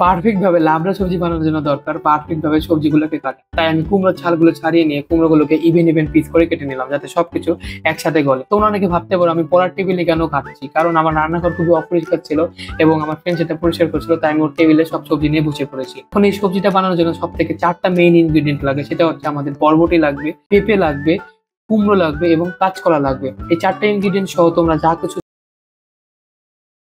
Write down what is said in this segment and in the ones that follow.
Perfect ভাবে লাবড়া সবজি বানানোর জন্য দরকার পারফেক্ট ভাবে সবজিগুলোকে কাটা। তাই আমি কুমড়োর ছালগুলো ছাড়িয়ে নিয়ে কুমড়োগুলোকে ইভেন ইভেন পিস করে কেটে নিলাম, যাতে সবকিছু একসাথে গলে। তোমরা অনেকে ভাবতে পারো আমি পড়ার টেবিলে কেন কাটছি, কারণ আমার রান্নাঘর খুবই অপরিষ্কার ছিল এবং আমার ফ্রেন্ড সেটা পরিষ্কার করছিল, তাই আমি ওর টেবিলে সব সবজি নিয়ে বসে পড়েছি। এখন এই সবজিটা বানানোর জন্য সব থেকে 4টা মেইন ইনগ্রিডিয়েন্ট লাগে, সেটা হচ্ছে আমাদের বরবটি লাগবে, পেঁপে লাগবে, কুমড়ো লাগবে এবং কাঁচকলা লাগবে। এই 4টা ইনগ্রিডিয়েন্ট সহ তোমরা যা কিছু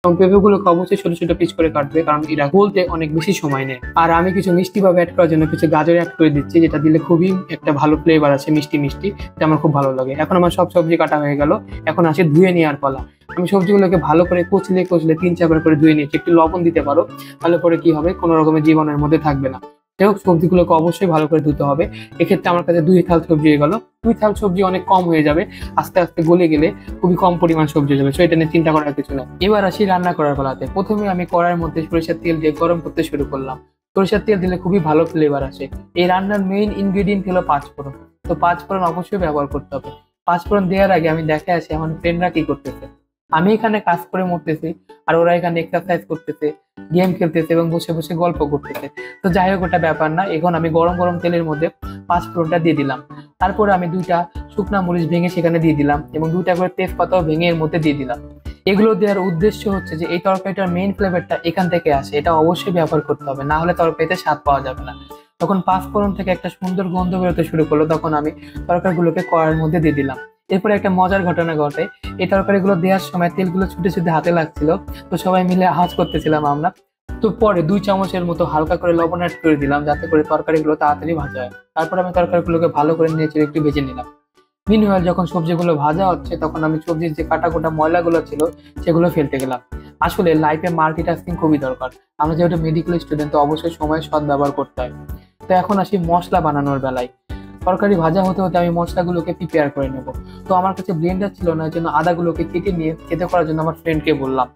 এবং পেঁপেগুলোকে অবশ্যই ছোট ছোট পিস করে কাটবে, কারণ এরা গলতে অনেক বেশি সময় নেয়। আর আমি কিছু মিষ্টি ভাবে অ্যাড করার জন্য কিছু গাজর অ্যাড করে দিচ্ছি, যেটা দিলে খুবই একটা ভালো ফ্লেভার আছে, মিষ্টি মিষ্টি, যেটা আমার খুব ভালো লাগে। এখন আমার সব সবজি কাটা হয়ে গেল, এখন আসে ধুয়ে নেওয়ার পালা। আমি সবজিগুলোকে ভালো করে কচলে কচলে 3-4 বার করে ধুয়ে নিয়েছি। একটু লবণ দিতে পারো, তাহলে পরে কি হবে, কোনো রকমের জীবাণুর মধ্যে থাকবে না। যাই হোক, সবজিগুলোকে অবশ্যই ভালো করে ধুতে হবে। এক্ষেত্রে আমার কাছে 2 থাল সবজি হয়ে গেল। 2 থাল সবজি অনেক কম হয়ে যাবে, আস্তে আস্তে গলে গেলে খুবই কম পরিমাণ সবজি হয়ে যাবে, সো এটা নিয়ে চিন্তা করার কিছু নেই। এবার আসি রান্না করার বেলাতে। প্রথমে আমি কড়াইয়ের মধ্যে সরিষার তেল দিয়ে গরম করতে শুরু করলাম। সরিষার তেল দিলে খুবই ভালো ফ্লেভার আসে। এই রান্নার মেইন ইনগ্রেডিয়েন্ট হলো পাঁচফোড়ন। তো পাঁচফোড়ন অবশ্যই ব্যবহার করতে হবে। পাঁচফোড়ন দেওয়ার আগে আমি দেখে আসি আমার ফ্রেন্ডরা কি করতেছে। আমি এখানে কাজ করে মরতেছি, আর ওরা এখানে এক্সারসাইজ করতেছে, গেম খেলতেছে এবং বসে বসে গল্প করতেছে। তো যাই হোক, ওটা ব্যাপার না। এখন আমি গরম গরম তেলের মধ্যে পাঁচফোড়নটা দিয়ে দিলাম। তারপরে আমি 2টা শুকনা মরিচ ভেঙে সেখানে দিয়ে দিলাম এবং 2টা করে তেজপাতাও ভেঙে এর মধ্যে দিয়ে দিলাম। এগুলো দেওয়ার উদ্দেশ্য হচ্ছে যে এই তরকারিটার মেইন ফ্লেভারটা এখান থেকে আসে, এটা অবশ্যই ব্যবহার করতে হবে, না হলে তরকারিতে স্বাদ পাওয়া যাবে না। তখন পাঁচফোড়ন থেকে একটা সুন্দর গন্ধ বেরোতে শুরু করলো, তখন আমি তরকারিগুলোকে কড়াইয়ের মধ্যে দিয়ে দিলাম। এরপরে একটা মজার ঘটনা ঘটে। এই তরকারিগুলো দেওয়ার সময় তেলগুলো ছুটে ছুটে হাতে লাগছিল, তো সবাই মিলে আওয়াজ করতেছিলাম আমরা। তো পরে 2 চামচের মতো হালকা করে লবণ অ্যাড করে দিলাম, যাতে করে তরকারিগুলো তাড়াতাড়ি ভাজা হয়। তারপর আমি তরকারিগুলোকে ভালো করে নেড়ে একটু ভেজে নিলাম। মিনওয়াইল যখন সবজিগুলো ভাজা হচ্ছে, তখন আমি সবজির যে কাটা কোটা ময়লাগুলো ছিল সেগুলো ফেলতে গেলাম। আসলে লাইফে মাল্টিটাস্কিং খুবই দরকার। আমরা যেহেতু মেডিকেল স্টুডেন্ট, তো অবশ্যই সময়ের সদ ব্যবহার করতে হয়। তো এখন আসি মশলা বানানোর বেলায়। তরকারি ভাজা হতে হতে আমি মশলাগুলোকে প্রিপেয়ার করে নেব। তো আমার কাছে ব্লেন্ডার ছিল না, এর জন্য আদাগুলোকে কেটে নিয়ে খেতে করার জন্য আমার ফ্রেন্ডকে বললাম।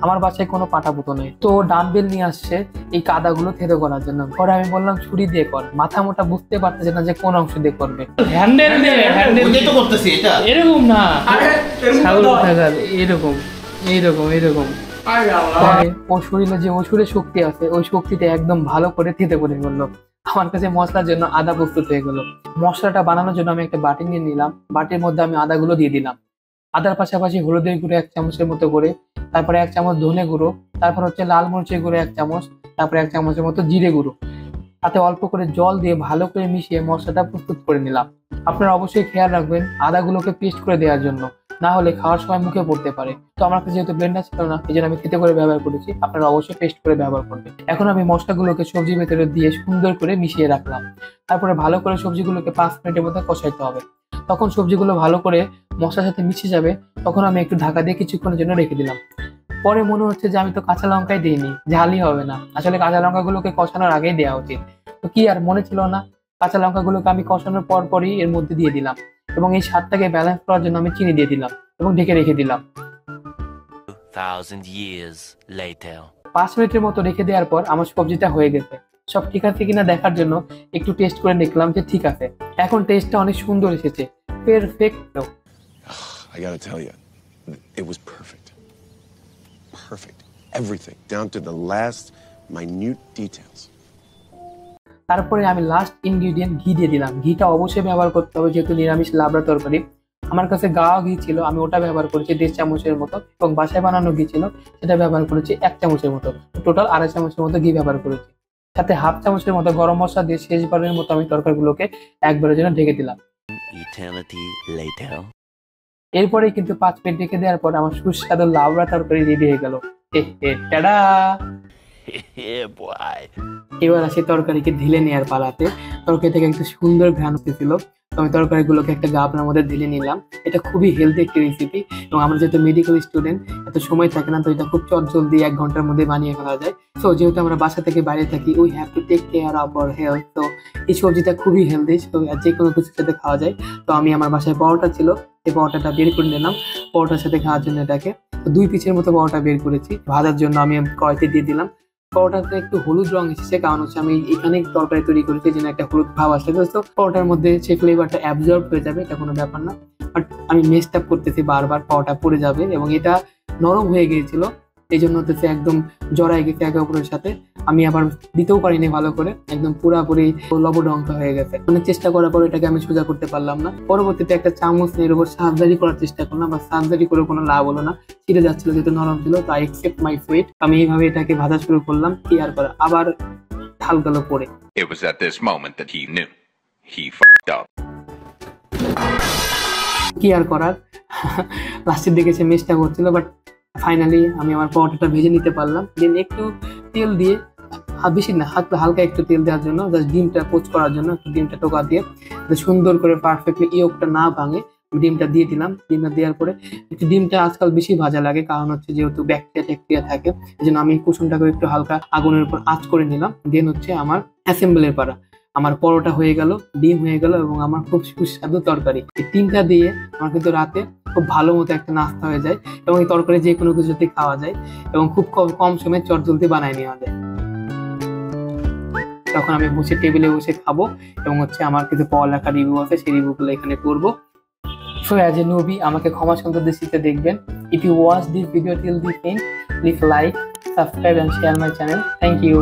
আমার বাসায় কোনো পাটাপুতো নেই, তো ডাম্বেল নিয়ে আসছে এই কাদাগুলো থেতো করার জন্য। পরে আমি বললাম ছুরি দিয়ে কর, মাথা মোটা বুঝতে পারতেছে না যে কোন অংশ দিয়ে করবে। হ্যান্ডেল দিয়ে, হ্যান্ডেল দিয়ে তো করতেছি, এটা এরকম না, ছাগল থাকার এরকম এইরকম এইরকম। ওর শরীরে যে অসুরের শক্তি আছে, ওই শক্তিতে একদম ভালো করে থেতে করে ফেললো। আমার কাছে মশলার জন্য আদা প্রস্তুত হয়ে গেল। মশলাটা বানানোর জন্য আমি একটা বাটি নিয়ে নিলাম। বাটির মধ্যে আমি আদাগুলো দিয়ে দিলাম। আদার পাশাপাশি হলুদের গুঁড়ো 1 চামচের মতো করে, তারপরে 1 চামচ ধনে গুঁড়ো, তারপর হচ্ছে লাল মরিচের গুঁড়ো 1 চামচ, তারপরে 1 চামচের মতো জিরে গুঁড়ো। তাতে অল্প করে জল দিয়ে ভালো করে মিশিয়ে মশলাটা প্রস্তুত করে নিলাম। আপনারা অবশ্যই খেয়াল রাখবেন আদাগুলোকে পেস্ট করে দেওয়ার জন্য, না হলে খাওয়ার সময় মুখে পড়তে পারে। তো আমার কাছে যেহেতু ব্লেন্ডার ছিল না, এই জন্য আমি খেতে করে ব্যবহার করেছি। আপনারা অবশ্যই পেস্ট করে ব্যবহার করবেন। এখন আমি মশলাগুলোকে সবজির ভেতরে দিয়ে সুন্দর করে মিশিয়ে রাখলাম। তারপরে ভালো করে সবজিগুলোকে 5 মিনিটের মধ্যে কষাইতে হবে। তখন সবজিগুলো ভালো করে মশলার সাথে মিশে যাবে, তখন আমি একটু ঢাকা দিয়ে কিছুক্ষণের জন্য রেখে দিলাম। পরে মনে হচ্ছে যে আমি তো কাঁচা লঙ্কাই দিইনি, ঝালই হবে না। আসলে কাঁচা লঙ্কাগুলোকে কষানোর আগেই দেওয়া উচিত। তো কি আর মনে ছিল না, কাঁচা লঙ্কাগুলোকে আমি কষানোর পরই এর মধ্যে দিয়ে দিলাম এবং এই স্বাদটাকে ব্যালেন্স করার জন্য আমি চিনি দিয়ে দিলাম এবং ঢেকে রেখে দিলাম। 2000 years later 5 মিনিটের মতো রেখে দেওয়ার পর আমার সবজিটা হয়ে গেছে। সব ঠিক আছে কিনা দেখার জন্য একটু টেস্ট করে দেখলাম যে ঠিক আছে। এখন টেস্টটা অনেক সুন্দর এসেছে, perfect. I gotta tell you, it was perfect. Perfect. Everything, down to the last minute details. তারপরে আমি লাস্ট ইনগ্রিডিয়েন্ট ঘি দিয়ে দিলাম। ঘিটা অবশ্যই ব্যবহার করতে হবে, যেহেতু নিরামিষ লাবড়া তরকারি। আমার কাছে গাওয়া ঘি ছিল, আমি ওটা ব্যবহার করেছি 1.5 চামচের মতো, এবং বাসায় বানানো ঘি ছিল, সেটা ব্যবহার করেছি 1 চামচের মতো। টোটাল 2.5 চামচের মতো ঘি ব্যবহার করেছি। সাথে 1/2 চামচের মতো গরম মশলা দিয়ে শেষবারের মতো আমি তরকারিগুলোকে একবারের জন্য ঢেকে দিলাম। eternity later এরপরেই কিন্তু 5 মিনিট ঢেকে দেওয়ার পর আমার সুস্বাদু লাবড়া তরকারি রেডি হয়ে গেল। টাডা! yeah boy এবার আসি তরকারিকে ঢেলে নেওয়ার পালাতে। তরকারি থেকে একটা সুন্দর ঘ্রাণ উঠেছিল, তো আমি তরকারিগুলোকে একটা গামলার মধ্যে ঢেলে নিলাম। এটা খুবই হেলদি একটি রেসিপি, এবং আমরা যেহেতু মেডিকেল স্টুডেন্ট, এত সময় থাকে না, তো এটা খুব চটজলদি 1 ঘন্টার মধ্যে বানিয়ে ফেলা যায়। তো যেহেতু আমরা বাসা থেকে বাইরে থাকি, we have to take care of our health. তো এই সবজিটা খুবই হেলদি, যে কোনো কিছুর সাথে খাওয়া যায়। তো আমি আমার বাসায় পরোটা ছিল, এই পরোটাটা বের করে নিলাম পরোটার সাথে খাওয়ার জন্য এটাকে। তো 2 পিসের মতো পরোটা বের করেছি, ভাজার জন্য আমি কড়াইতে দিয়ে দিলাম। পরোটাতে একটু হলুদ রং এসেছে, কারণ হচ্ছে আমি এখানে তরকারি তৈরি করেছি, যেন একটা হলুদ ভাব আসে। তো পরোটার মধ্যে সেই ফ্লেভারটা অ্যাবজর্ব হয়ে যাবে, এটা কোনো ব্যাপার না। বাট আমি মেস্ট আপ করতেছি, বারবার পরোটা পড়ে যাবে, এবং এটা নরম হয়ে গিয়েছিল। এই জন্য হচ্ছে একদম জড়াই গেছে একে অপরের সাথে। আমি আবার দিতেও পারিনি ভালো করে, একদম পুরাপুরি লবডঙ্ক হয়ে গেছে। অনেক চেষ্টা করার পর এটাকে আমি সোজা করতে পারলাম না। পরবর্তীতে একটা চামচ এর উপর সার্জারি করার চেষ্টা করলাম, বা সার্জারি করে কোনো লাভ হলো না, ছিঁড়ে যাচ্ছিল যেহেতু নরম ছিল। তো আই অ্যাকসেপ্ট মাই ফেট, আমি এইভাবে এটাকে ভাজা শুরু করলাম, কেয়ার করা, আবার ঢাল গেল পড়ে। It was at this moment that he knew. He f***ed up. কি আর করার, লাস্টের দিকে সে মিসটা করছিল, বাট ফাইনালি আমি আমার পরোটাটা ভেজে নিতে পারলাম। দেন একটু তেল দিয়ে, বেশি না, হালকা একটু তেল দেওয়ার জন্য, জাস্ট ডিমটা পোচ করার জন্য একটু ডিমটা টোকা দিয়ে সুন্দর করে পারফেক্টলি ইয়োগটা না ভাঙে ডিমটা দিয়ে দিলাম। ডিমটা দেওয়ার পরে একটু ডিমটা আজকাল বেশি ভাজা লাগে, কারণ হচ্ছে যেহেতু ব্যাকটেরিয়া থাকে, এই জন্য আমি কুসুমটাকে একটু হালকা আগুনের উপর আঁচ করে নিলাম। দেন হচ্ছে আমার অ্যাসেম্বলের পাড়া, আমার পরোটা হয়ে গেল, ডিম হয়ে গেল, এবং আমার খুব সুস্বাদু তরকারি। এই তিনটা দিয়ে আমার কিন্তু রাতে খুব ভালো মতো একটা নাস্তা হয়ে যায়, এবং এই তরকারি যে কোনো কিছুতে খাওয়া যায়, এবং খুব কম সময়ে চটজলদি বানায় নেওয়া যায়। তখন আমি বসে টেবিলে বসে খাবো, এবং হচ্ছে আমার কিছু পড়ালেখা রিভিউ আছে, সেই রিভিউগুলো এখানে করবো। সো অ্যাজ এ নবী আমাকে ক্ষমা সুন্দর দৃষ্টিতে দেখবেন। If you watch this video till the end, please like, subscribe and share my channel. Thank you.